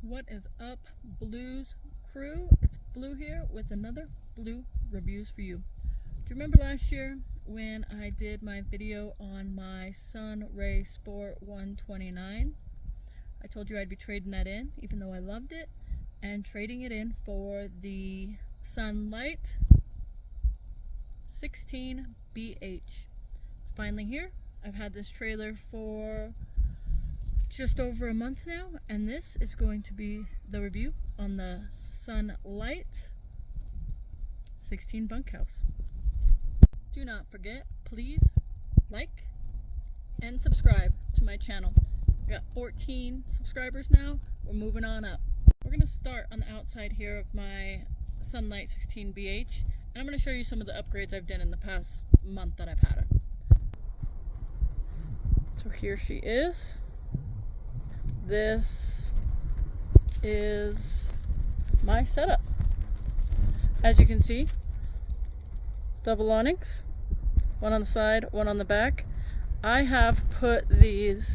What is up, Blues crew? It's Blue here with another Blue Reviews for you. Do you remember last year when I did my video on my Sunlite Sport 129? I told you I'd be trading that in, even though I loved it, and trading it in for the Sunlite 16 BH. It's finally here. I've had this trailer for just over a month now, and this is going to be the review on the Sunlite 16 bunkhouse. Do not forget, please like and subscribe to my channel. I got 14 subscribers now. We're moving on up. We're going to start on the outside here of my Sunlite 16 BH, and I'm going to show you some of the upgrades I've done in the past month that I've had it. So here she is. This is my setup. As you can see, double awnings, one on the side, one on the back. I have put these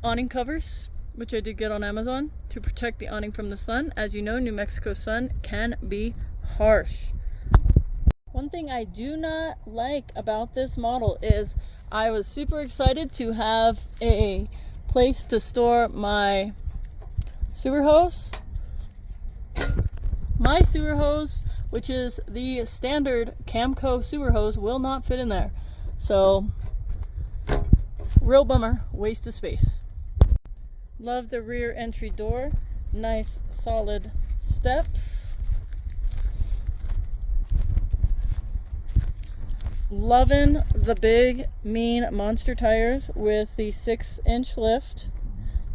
awning covers, which I did get on Amazon, to protect the awning from the sun. As you know, New Mexico sun can be harsh. One thing I do not like about this model is I was super excited to have a place to store my sewer hose. My sewer hose, which is the standard Camco sewer hose, will not fit in there. So, real bummer, waste of space. Love the rear entry door. Nice solid steps. Loving the big mean monster tires with the 6-inch lift.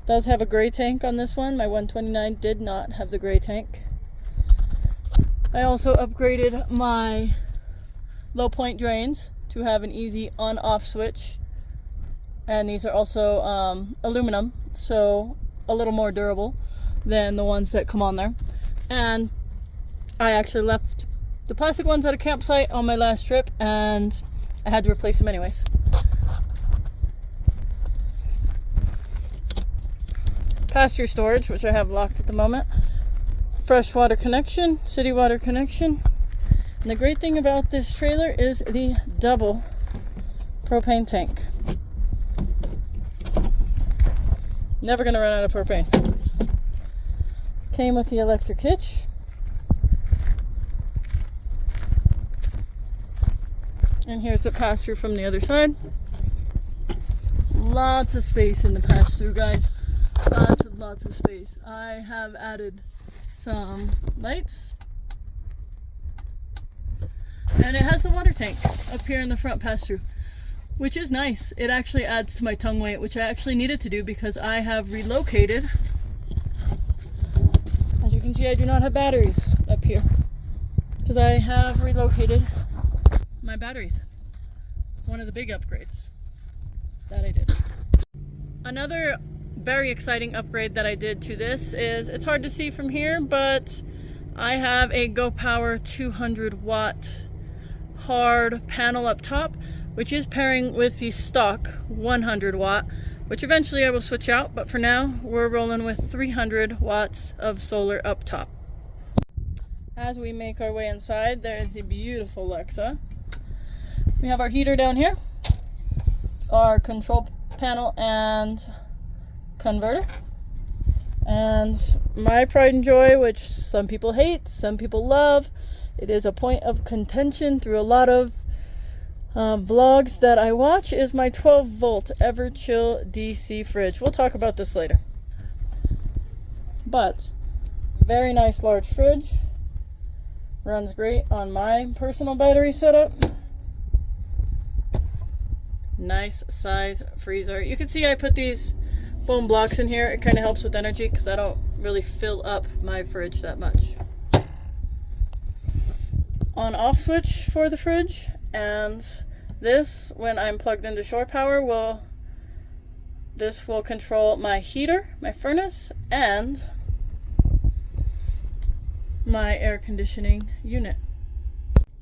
Does have a gray tank on this one. My 129 did not have the gray tank. I also upgraded my low point drains to have an easy on-off switch, and these are also aluminum, so a little more durable than the ones that come on there. And I actually left the plastic ones at a campsite on my last trip, and I had to replace them anyways. Pasture storage, which I have locked at the moment. Fresh water connection, city water connection. And the great thing about this trailer is the double propane tank. Never gonna run out of propane. Came with the electric hitch. And here's the pass-through from the other side. Lots of space in the pass-through, guys. Lots of space. I have added some lights. And it has the water tank up here in the front pass-through, which is nice. It actually adds to my tongue weight, which I actually needed to do because I have relocated. As you can see, I do not have batteries up here because I have relocated my batteries. One of the big upgrades that I did. Another very exciting upgrade that I did to this is, it's hard to see from here, but I have a Go Power 200 watt hard panel up top, which is pairing with the stock 100 watt, which eventually I will switch out, but for now we're rolling with 300 watts of solar up top. As we make our way inside, there is the beautiful Alexa. We have our heater down here, our control panel and converter, and my pride and joy, which some people hate, some people love. It is a point of contention through a lot of vlogs that I watch, is my 12-volt Everchill DC fridge. We'll talk about this later. But very nice large fridge. Runs great on my personal battery setup. Nice size freezer. You can see I put these foam blocks in here. It kind of helps with energy because I don't really fill up my fridge that much. On off switch for the fridge, and this, when I'm plugged into shore power, this will control my heater, my furnace, and my air conditioning unit.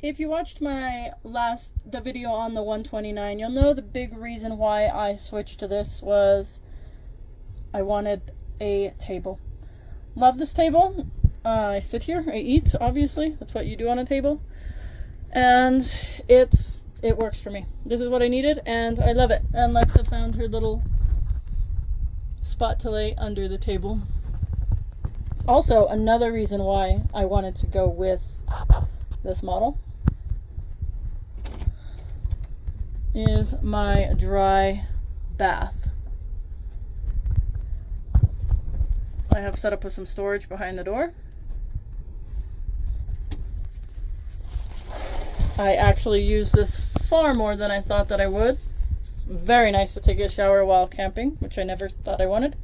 If you watched the video on the 129, you'll know the big reason why I switched to this was I wanted a table. Love this table. I sit here, I eat, obviously. That's what you do on a table. And it works for me. This is what I needed, and I love it. And Lexa found her little spot to lay under the table. Also, another reason why I wanted to go with this model is my dry bath. I have set up with some storage behind the door. I actually use this far more than I thought that I would. It's very nice to take a shower while camping, which I never thought I wanted.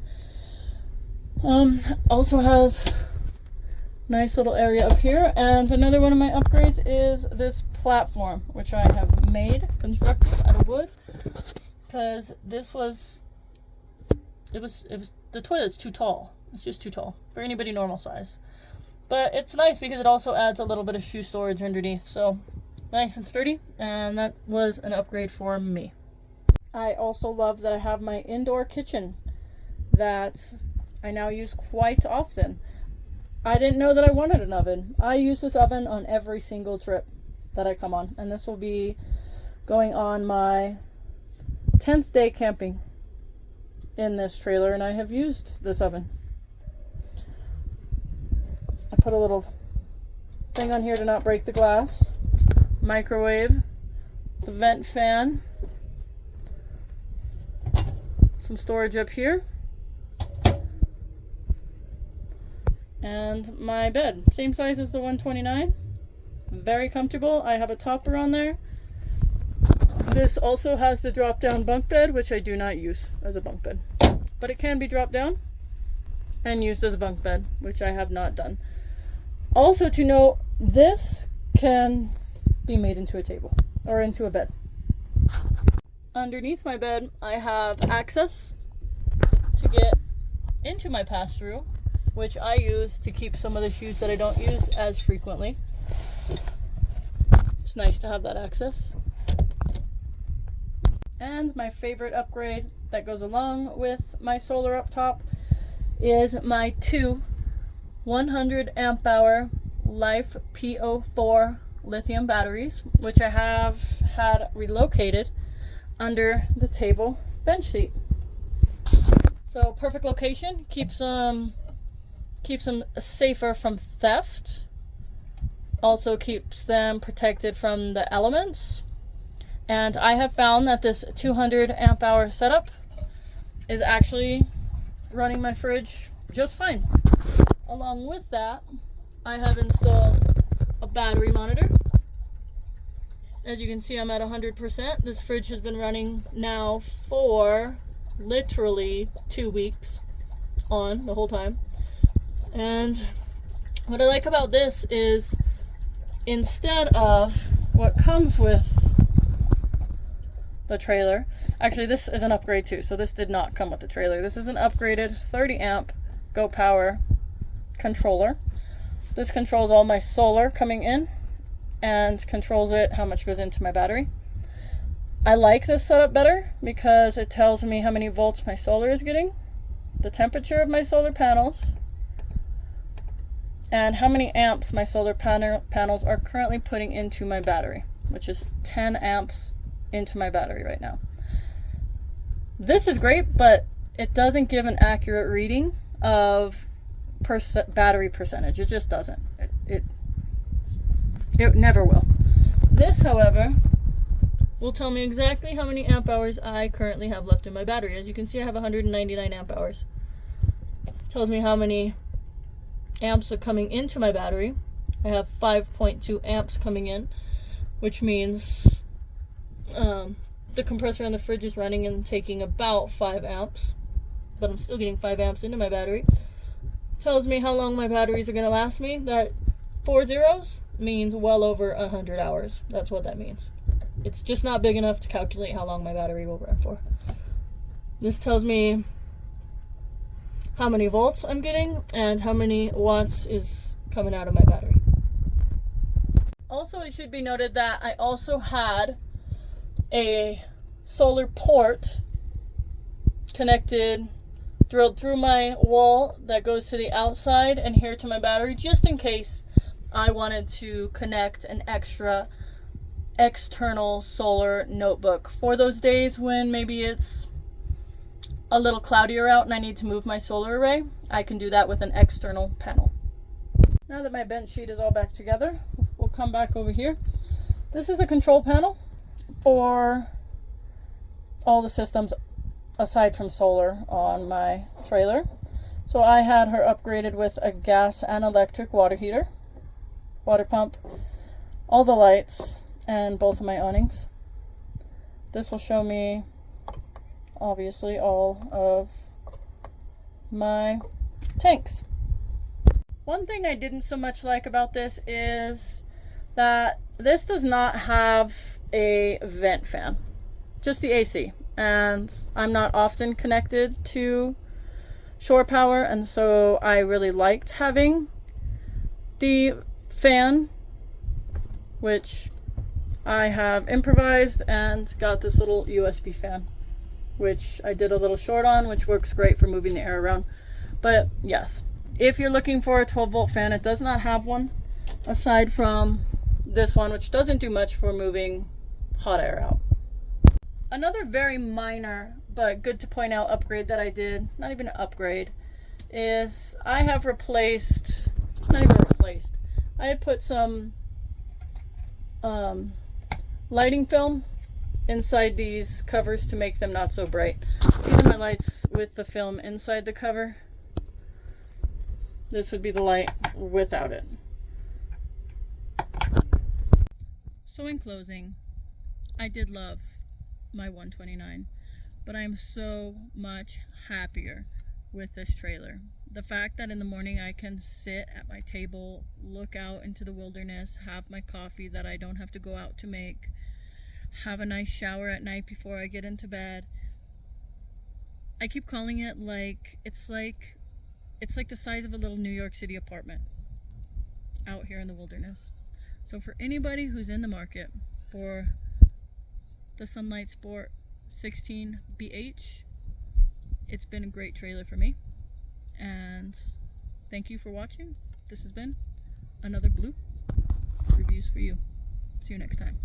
Also has nice little area up here, and another one of my upgrades is this platform, which I have constructed out of wood, because this was, the toilet's too tall. It's just too tall for anybody normal size. But it's nice because it also adds a little bit of shoe storage underneath, so nice and sturdy, and that was an upgrade for me. I also love that I have my indoor kitchen that I now use quite often. I didn't know that I wanted an oven. I use this oven on every single trip that I come on, and this will be going on my 10th day camping in this trailer, and I have used this oven. I put a little thing on here to not break the glass. Microwave, the vent fan, some storage up here, and my bed, same size as the 129, very comfortable. I have a topper on there. This also has the drop down bunk bed, which I do not use as a bunk bed, but it can be dropped down and used as a bunk bed, which I have not done. Also to note, this can be made into a table or into a bed. Underneath my bed I have access to get into my pass-through, which I use to keep some of the shoes that I don't use as frequently. It's nice to have that access. And my favorite upgrade that goes along with my solar up top is my two 100 amp hour Life PO4 lithium batteries, which I have had relocated under the table bench seat. So perfect location, keeps them safer from theft, also keeps them protected from the elements. And I have found that this 200 amp hour setup is actually running my fridge just fine. Along with that, I have installed a battery monitor. As you can see, I'm at 100%. This fridge has been running now for literally 2 weeks on the whole time. And what I like about this is, instead of what comes with the trailer, actually this is an upgrade too, so this did not come with the trailer. This is an upgraded 30 amp Go Power controller. This controls all my solar coming in and controls how much goes into my battery. I like this setup better because it tells me how many volts my solar is getting, the temperature of my solar panels, and how many amps my solar panels are currently putting into my battery, which is 10 amps into my battery right now. This is great, but it doesn't give an accurate reading of battery percentage. It just doesn't. It never will. This, however, will tell me exactly how many amp hours I currently have left in my battery. As you can see, I have 199 amp hours. It tells me how many amps are coming into my battery. I have 5.2 amps coming in, which means the compressor on the fridge is running and taking about 5 amps, but I'm still getting 5 amps into my battery. Tells me how long my batteries are going to last me. That 4 zeros means well over 100 hours. That's what that means. It's just not big enough to calculate how long my battery will run for. This tells me how many volts I'm getting and how many watts is coming out of my battery. Also, it should be noted that I also had a solar port connected drilled through my wall that goes to the outside and here to my battery, just in case I wanted to connect an extra external solar notebook for those days when maybe it's a little cloudier out and I need to move my solar array. I can do that with an external panel. Now that my bench sheet is all back together, we'll come back over here. This is the control panel for all the systems aside from solar on my trailer. So I had her upgraded with a gas and electric water heater, water pump, all the lights, and both of my awnings. This will show me obviously all of my tanks. One thing I didn't so much like about this is that this does not have a vent fan, just the AC, and I'm not often connected to shore power, and so I really liked having the fan, which I have improvised and got this little USB fan, which I did a little short on, which works great for moving the air around. But yes, if you're looking for a 12-volt fan, it does not have one, aside from this one, which doesn't do much for moving hot air out. Another very minor but good to point out upgrade that I did, not even an upgrade, is I have replaced, not even replaced, I had put some lighting film inside these covers to make them not so bright. These are my lights with the film inside the cover. This would be the light without it. So in closing, I did love my 129, but I am so much happier with this trailer. The fact that in the morning I can sit at my table, look out into the wilderness, have my coffee that I don't have to go out to make, have a nice shower at night before I get into bed. I keep calling it like it's like the size of a little New York City apartment out here in the wilderness. So for anybody who's in the market for the Sunlite Sport 16BH, it's been a great trailer for me. And thank you for watching. This has been another Blue Reviews for you. See you next time.